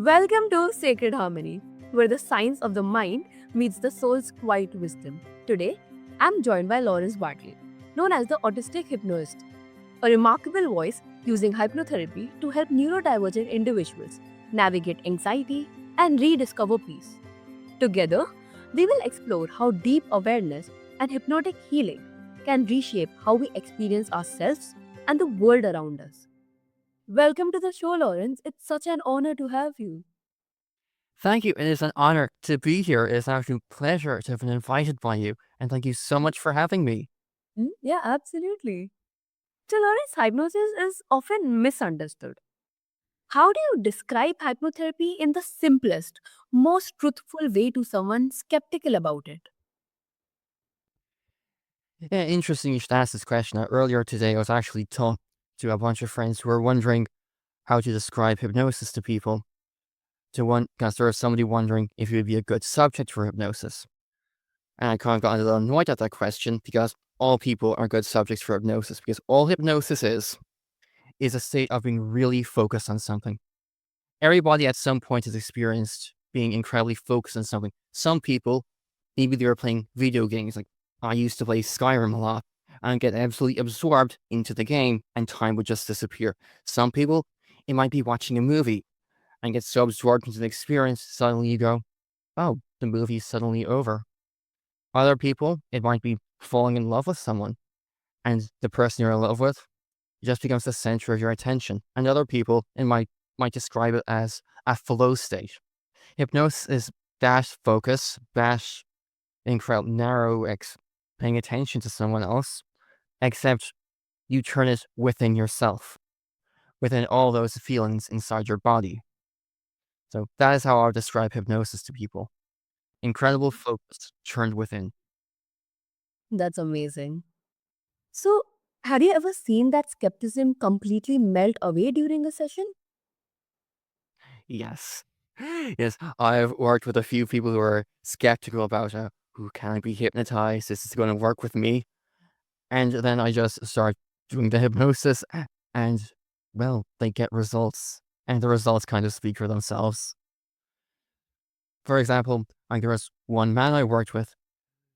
Welcome to Sacred Harmony, where the science of the mind meets the soul's quiet wisdom. Today, I'm joined by Lawrence Bartley, known as the Autistic Hypnotist, a remarkable voice using hypnotherapy to help neurodivergent individuals navigate anxiety and rediscover peace. Together, we will explore how deep awareness and hypnotic healing can reshape how we experience ourselves and the world around us. Welcome to the show, Lawrence. It's such an honor to have you. Thank you. It is an honor to be here. It is actually a pleasure to have been invited by you. And thank you so much for having me. Yeah, absolutely. So, Lawrence, hypnosis is often misunderstood. How do you describe hypnotherapy in the simplest, most truthful way to someone skeptical about it? Yeah, interesting you should ask this question. Earlier today, I was actually talking to a bunch of friends who were wondering how to describe hypnosis to people. Because there was somebody wondering if you would be a good subject for hypnosis. And I kind of got a little annoyed at that question because all people are good subjects for hypnosis. Because all hypnosis is a state of being really focused on something. Everybody at some point has experienced being incredibly focused on something. Some people, maybe they were playing video games. Like I used to play Skyrim a lot and get absolutely absorbed into the game and time would just disappear. Some people, it might be watching a movie and get so absorbed into the experience, suddenly you go, oh, the movie's suddenly over. Other people, it might be falling in love with someone and the person you're in love with just becomes the center of your attention. And other people, it might describe it as a flow state. Hypnosis is that focus, that incredible narrow paying attention to someone else, except you turn it within yourself, within all those feelings inside your body. So that is how I would describe hypnosis to people. Incredible focus turned within. That's amazing. So, have you ever seen that skepticism completely melt away during a session? Yes. Yes, I've worked with a few people who are skeptical about who can I be hypnotized? Is this going to work with me? And then I just start doing the hypnosis and, well, they get results. And the results kind of speak for themselves. For example, like there was one man I worked with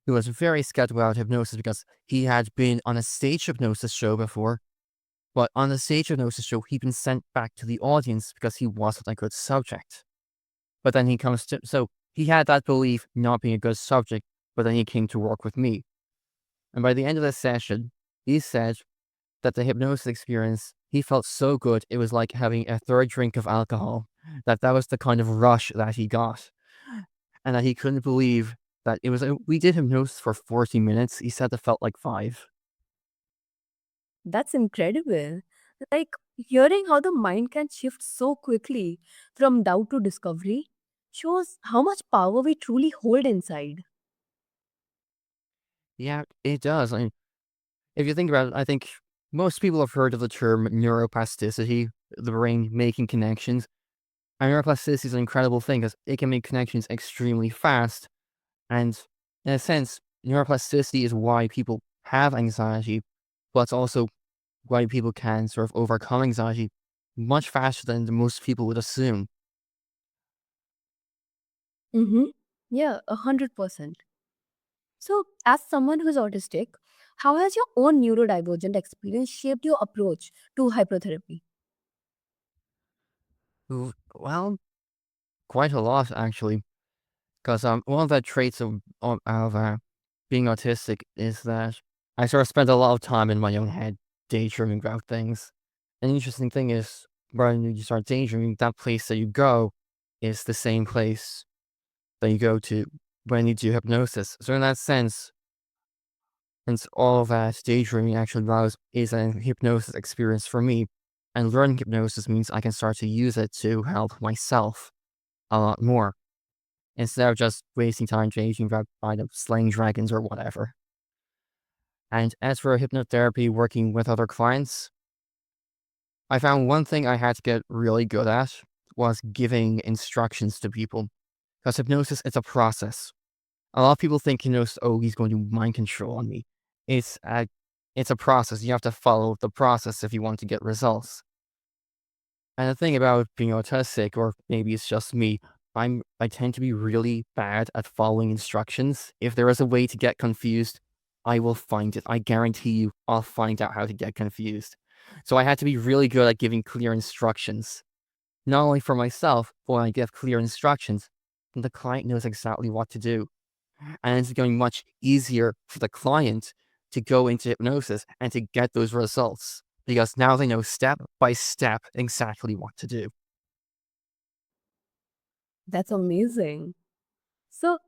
who was very skeptical about hypnosis because he had been on a stage hypnosis show before. But on the stage hypnosis show, he'd been sent back to the audience because he wasn't a good subject. But then so he had that belief not being a good subject, but then he came to work with me. And by the end of the session, he said that the hypnosis experience, he felt so good, it was like having a third drink of alcohol, that was the kind of rush that he got. And that he couldn't believe that we did hypnosis for 40 minutes. He said it felt like 5. That's incredible. Like, hearing how the mind can shift so quickly from doubt to discovery shows how much power we truly hold inside. Yeah, it does. I mean, if you think about it, I think most people have heard of the term neuroplasticity, the brain making connections. And neuroplasticity is an incredible thing because it can make connections extremely fast. And in a sense, neuroplasticity is why people have anxiety, but it's also why people can sort of overcome anxiety much faster than most people would assume. Mm-hmm. Yeah, 100%. So, as someone who's autistic, how has your own neurodivergent experience shaped your approach to hypnotherapy? Well, quite a lot actually, because one of the traits of being autistic is that I sort of spend a lot of time in my own head daydreaming about things. An interesting thing is when you start daydreaming, that place that you go is the same place that you go to when you do hypnosis. So in that sense, since all of that daydreaming actually allows is a hypnosis experience for me, and learning hypnosis means I can start to use it to help myself a lot more instead of just wasting time daydreaming about slaying dragons or whatever. And as for hypnotherapy, working with other clients, I found one thing I had to get really good at was giving instructions to people. Because hypnosis, it's a process. A lot of people think hypnosis, oh, he's going to mind control on me. It's a, it's a process. You have to follow the process if you want to get results. And the thing about being autistic, or maybe it's just me, I tend to be really bad at following instructions. If there is a way to get confused, I will find it. I guarantee you, I'll find out how to get confused. So I had to be really good at giving clear instructions, not only for myself, but when I give clear instructions, the client knows exactly what to do. And it's going much easier for the client to go into hypnosis and to get those results because now they know step by step exactly what to do. That's amazing. So,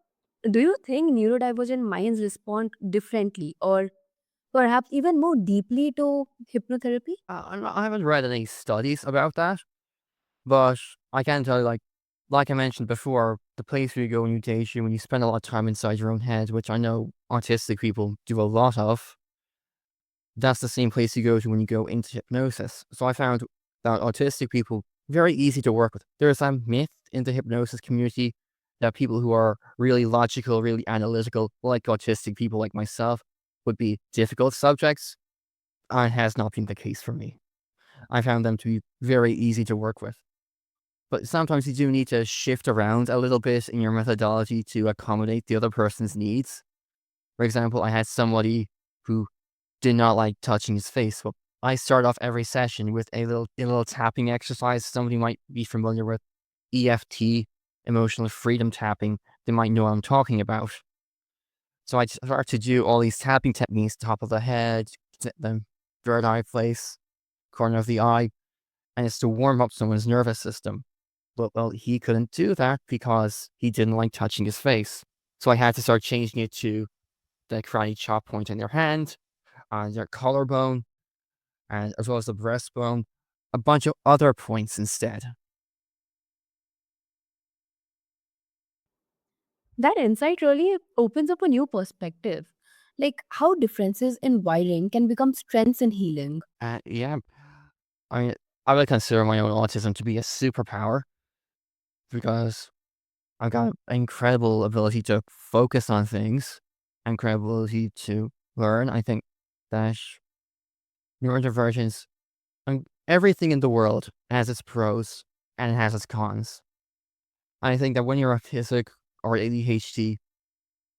do you think neurodivergent minds respond differently or perhaps even more deeply to hypnotherapy? I haven't read any studies about that, but I can tell you, like I mentioned before, the place where you go when you daydream, when you spend a lot of time inside your own head, which I know autistic people do a lot of, that's the same place you go to when you go into hypnosis. So I found that autistic people very easy to work with. There's a myth in the hypnosis community that people who are really logical, really analytical, like autistic people like myself, would be difficult subjects. And it has not been the case for me. I found them to be very easy to work with. But sometimes you do need to shift around a little bit in your methodology to accommodate the other person's needs. For example, I had somebody who did not like touching his face. Well, I start off every session with a little tapping exercise. Somebody might be familiar with EFT, emotional freedom tapping. They might know what I'm talking about. So I start to do all these tapping techniques, top of the head, the third eye place, corner of the eye, and it's to warm up someone's nervous system. But well, he couldn't do that because he didn't like touching his face. So I had to start changing it to the karate chop point in their hand, their collarbone, and as well as the breastbone, a bunch of other points instead. That insight really opens up a new perspective, like how differences in wiring can become strengths in healing. Yeah, I mean, I would consider my own autism to be a superpower because I've got an incredible ability to focus on things, incredible ability to learn. I think that neurodivergence, everything in the world has its pros and it has its cons. I think that when you're autistic or ADHD,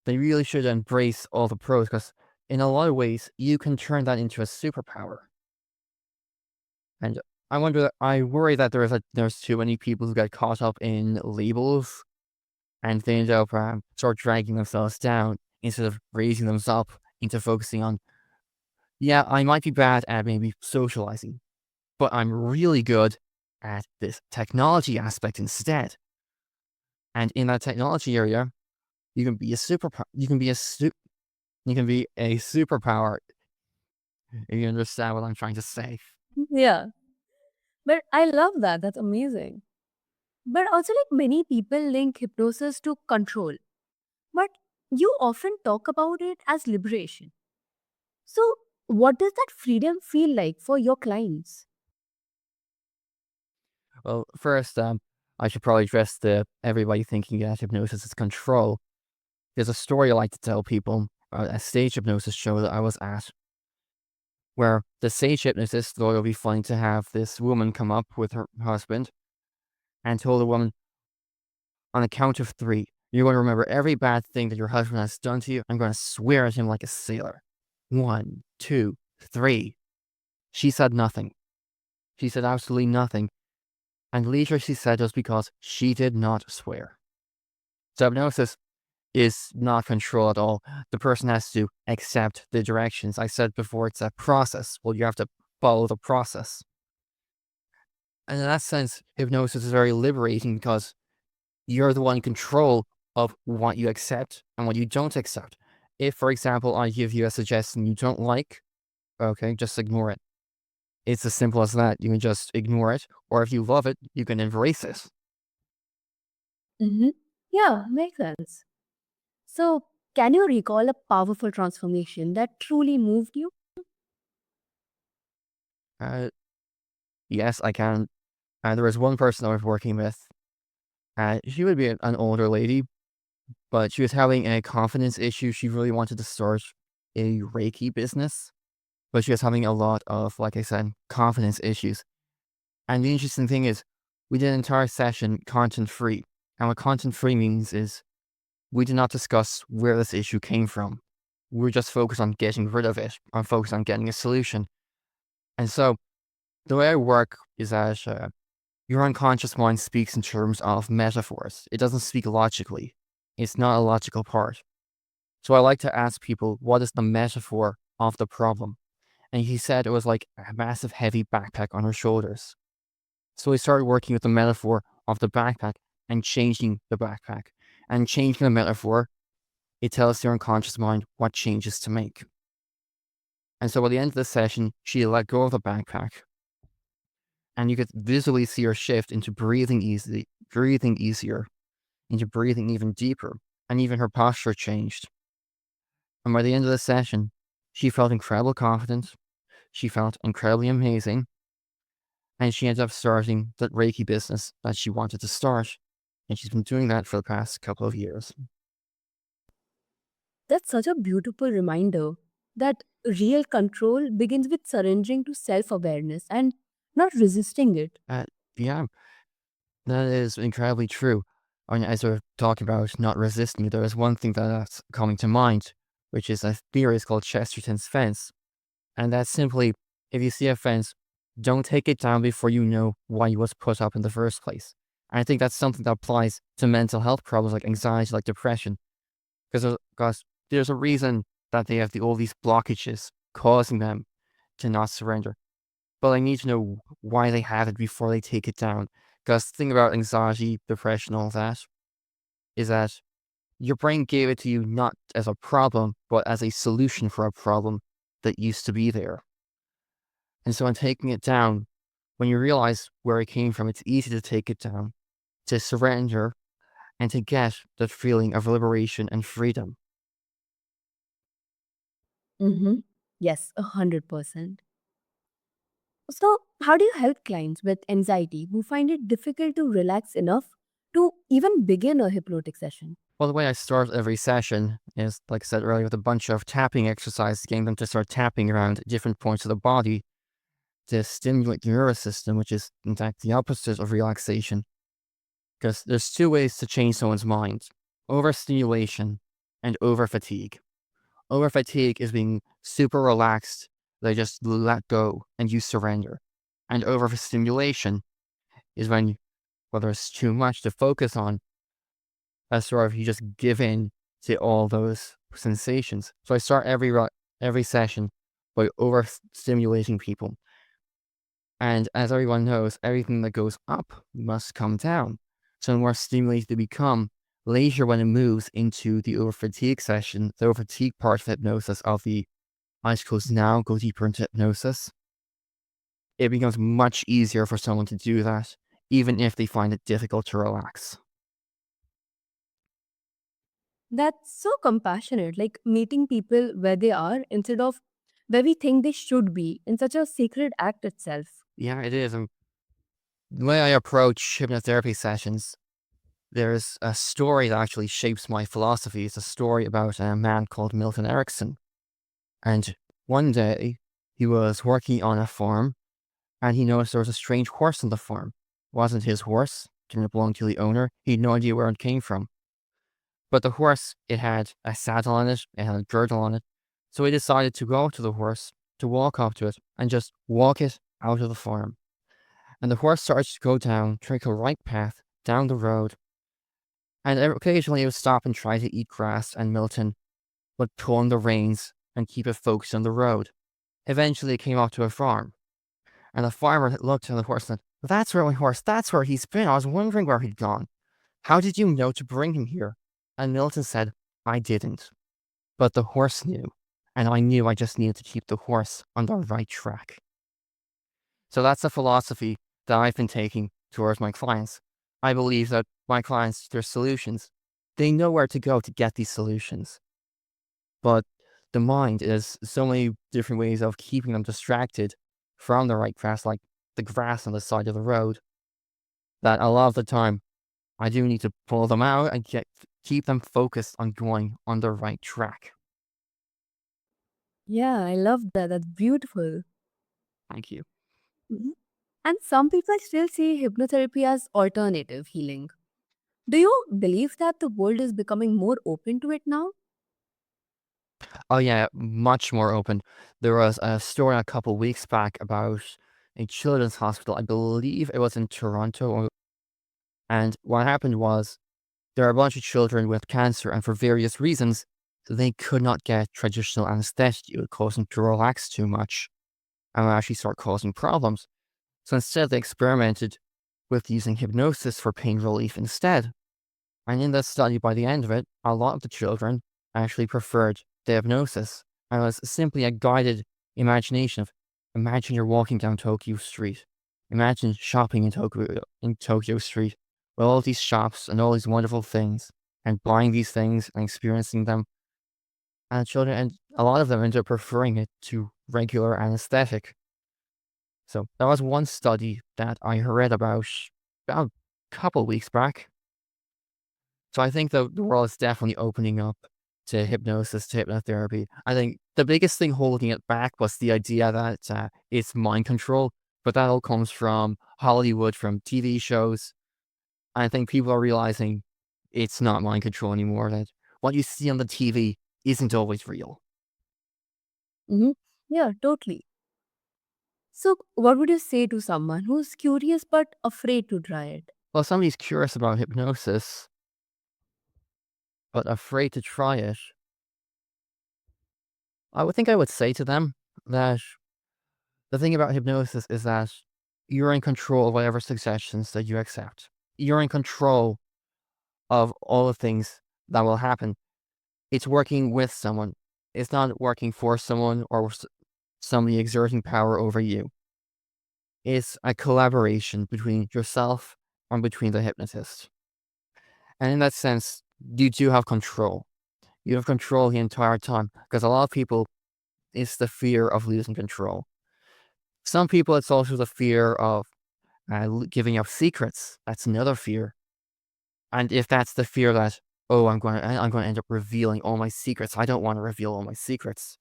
they really should embrace all the pros because in a lot of ways, you can turn that into a superpower. And I worry that there's too many people who get caught up in labels and they end up start dragging themselves down instead of raising themselves up into focusing on, yeah, I might be bad at maybe socializing, but I'm really good at this technology aspect instead. And in that technology area, you can be a superpower. You can be a superpower if you understand what I'm trying to say. Yeah, but I love that. That's amazing. But also, like many people link hypnosis to control, but you often talk about it as liberation. So, what does that freedom feel like for your clients? Well, first, I should probably address the everybody thinking that hypnosis is control. There's a story I like to tell people, a stage hypnosis show that I was at, where the stage hypnotist thought it would be funny to have this woman come up with her husband and told the woman, on a count of three, you're going to remember every bad thing that your husband has done to you. I'm going to swear at him like a sailor. One, two, three. She said nothing. She said absolutely nothing. And later she said just because she did not swear. So hypnosis is not control at all. The person has to accept the directions. I said before, it's a process. Well, you have to follow the process. And in that sense, hypnosis is very liberating because you're the one in control of what you accept and what you don't accept. If, for example, I give you a suggestion you don't like, okay, just ignore it. It's as simple as that. You can just ignore it. Or if you love it, you can embrace it. Mm-hmm. Yeah, makes sense. So, can you recall a powerful transformation that truly moved you? Uh, yes, I can. There was one person I was working with. She would be an older lady, but she was having a confidence issue. She really wanted to start a Reiki business, but she was having a lot of, like I said, confidence issues. And the interesting thing is, we did an entire session content free. And what content free means is we did not discuss where this issue came from. We were just focused on getting rid of it, or focused on getting a solution. And so the way I work is that your unconscious mind speaks in terms of metaphors. It doesn't speak logically. It's not a logical part. So I like to ask people, what is the metaphor of the problem? And he said it was like a massive heavy backpack on her shoulders. So we started working with the metaphor of the backpack and changing the backpack. And changing the metaphor, it tells your unconscious mind what changes to make. And so by the end of the session, she let go of the backpack. And you could visually see her shift into breathing easier, into breathing even deeper. And even her posture changed. And by the end of the session, she felt incredibly confident. She felt incredibly amazing. And she ended up starting that Reiki business that she wanted to start. And she's been doing that for the past couple of years. That's such a beautiful reminder that real control begins with surrendering to self awareness and not resisting it. Yeah, that is incredibly true. And as we're talking about not resisting, there is one thing that's coming to mind, which is a theory called Chesterton's fence. And that's simply, if you see a fence, don't take it down before you know why it was put up in the first place. And I think that's something that applies to mental health problems like anxiety, like depression, because there's a reason that they have all these blockages causing them to not surrender. But I need to know why they have it before they take it down. Because the thing about anxiety, depression, all that, is that your brain gave it to you not as a problem, but as a solution for a problem that used to be there. And so in taking it down, when you realize where it came from, it's easy to take it down, to surrender, and to get that feeling of liberation and freedom. Mm-hmm. Yes, 100%. So, how do you help clients with anxiety who find it difficult to relax enough to even begin a hypnotic session? Well, the way I start every session is, like I said earlier, with a bunch of tapping exercises, getting them to start tapping around different points of the body to stimulate the nervous system, which is, in fact, the opposite of relaxation. Because there's two ways to change someone's mind: overstimulation and overfatigue. Overfatigue is being super relaxed, they just let go and you surrender. And overstimulation is when, whether it's too much to focus on, as sort of you just give in to all those sensations. So I start every session by overstimulating people. And as everyone knows, everything that goes up must come down. So the more stimulated they become, later when it moves into the overfatigue session, the overfatigue part of hypnosis of the eyes closed now, go deeper into hypnosis, it becomes much easier for someone to do that, even if they find it difficult to relax. That's so compassionate, like meeting people where they are instead of where we think they should be, in such a sacred act itself. Yeah, it is. And the way I approach hypnotherapy sessions, there's a story that actually shapes my philosophy. It's a story about a man called Milton Erickson. And one day, he was working on a farm, and he noticed there was a strange horse on the farm. It wasn't his horse, didn't belong to the owner. He had no idea where it came from. But the horse, it had a saddle on it, it had a girdle on it. So he decided to go up to the horse, to walk up to it, and just walk it out of the farm. And the horse started to go down, take a right path down the road. And occasionally it would stop and try to eat grass, and Milton would pull on the reins and keep it focused on the road. Eventually it came up to a farm, and the farmer looked at the horse and said, "That's where my horse, that's where he's been. I was wondering where he'd gone. How did you know to bring him here?" And Milton said, "I didn't. But the horse knew, and I knew I just needed to keep the horse on the right track." So that's a philosophy that I've been taking towards my clients. I believe that my clients, their solutions, they know where to go to get these solutions. But the mind is so many different ways of keeping them distracted from the right grass, like the grass on the side of the road, that a lot of the time I do need to pull them out and keep them focused on going on the right track. Yeah, I love that. That's beautiful. Thank you. Mhm. And some people still see hypnotherapy as alternative healing. Do you believe that the world is becoming more open to it now? Oh yeah, much more open. There was a story a couple weeks back about a children's hospital. I believe it was in Toronto, and what happened was there are a bunch of children with cancer, and for various reasons, they could not get traditional anesthetic. It would cause them to relax too much and would actually start causing problems. So instead, they experimented with using hypnosis for pain relief instead. And in that study, by the end of it, a lot of the children actually preferred the hypnosis. And it was simply a guided imagination of imagine you're walking down Tokyo Street. Imagine shopping in Tokyo Street with all these shops and all these wonderful things and buying these things and experiencing them. And children, and a lot of them ended up preferring it to regular anesthetic. So that was one study that I read about a couple weeks back. So I think the world is definitely opening up to hypnosis, to hypnotherapy. I think the biggest thing holding it back was the idea that it's mind control, but that all comes from Hollywood, from TV shows. I think people are realizing it's not mind control anymore, that what you see on the TV isn't always real. Hmm. Yeah, totally. So, what would you say to someone who's curious but afraid to try it? Well, if somebody's curious about hypnosis, but afraid to try it, I would say to them that the thing about hypnosis is that you're in control of whatever suggestions that you accept. You're in control of all the things that will happen. It's working with someone. It's not working for someone or somebody exerting power over you. It's a collaboration between yourself and between the hypnotist. And in that sense, you do have control. You have control the entire time because a lot of people, it's the fear of losing control. Some people, it's also the fear of giving up secrets. That's another fear. And if that's the fear that, oh, I'm going to end up revealing all my secrets. I don't want to reveal all my secrets.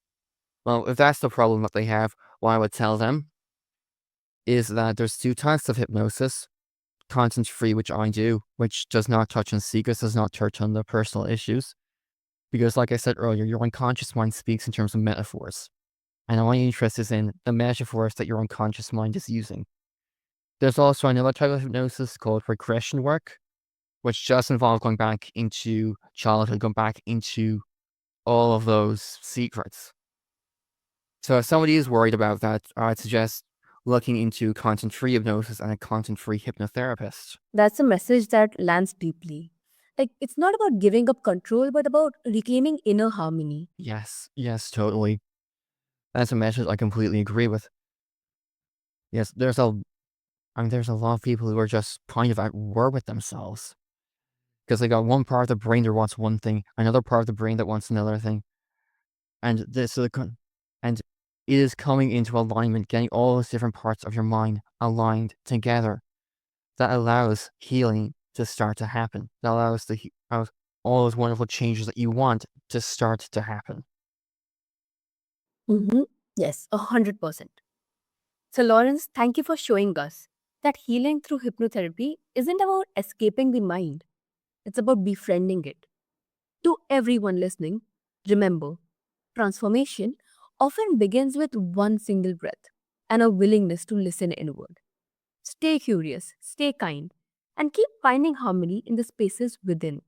Well, if that's the problem that they have, what I would tell them is that there's two types of hypnosis: content free, which I do, which does not touch on secrets, does not touch on the personal issues. Because, like I said earlier, your unconscious mind speaks in terms of metaphors. And my interest is in the metaphors that your unconscious mind is using. There's also another type of hypnosis called regression work, which just involves going back into childhood, going back into all of those secrets. So if somebody is worried about that, I'd suggest looking into content-free hypnosis and a content-free hypnotherapist. That's a message that lands deeply. Like, it's not about giving up control, but about reclaiming inner harmony. Yes, yes, totally. That's a message I completely agree with. Yes, there's a lot of people who are just kind of at war with themselves because they got one part of the brain that wants one thing, another part of the brain that wants another thing, and and it is coming into alignment, getting all those different parts of your mind aligned together. That allows healing to start to happen. That allows all those wonderful changes that you want to start to happen. Hmm. Yes, 100%. So, Lawrence, thank you for showing us that healing through hypnotherapy isn't about escaping the mind, it's about befriending it. To everyone listening, remember, transformation often begins with one single breath and a willingness to listen inward. Stay curious, stay kind, and keep finding harmony in the spaces within.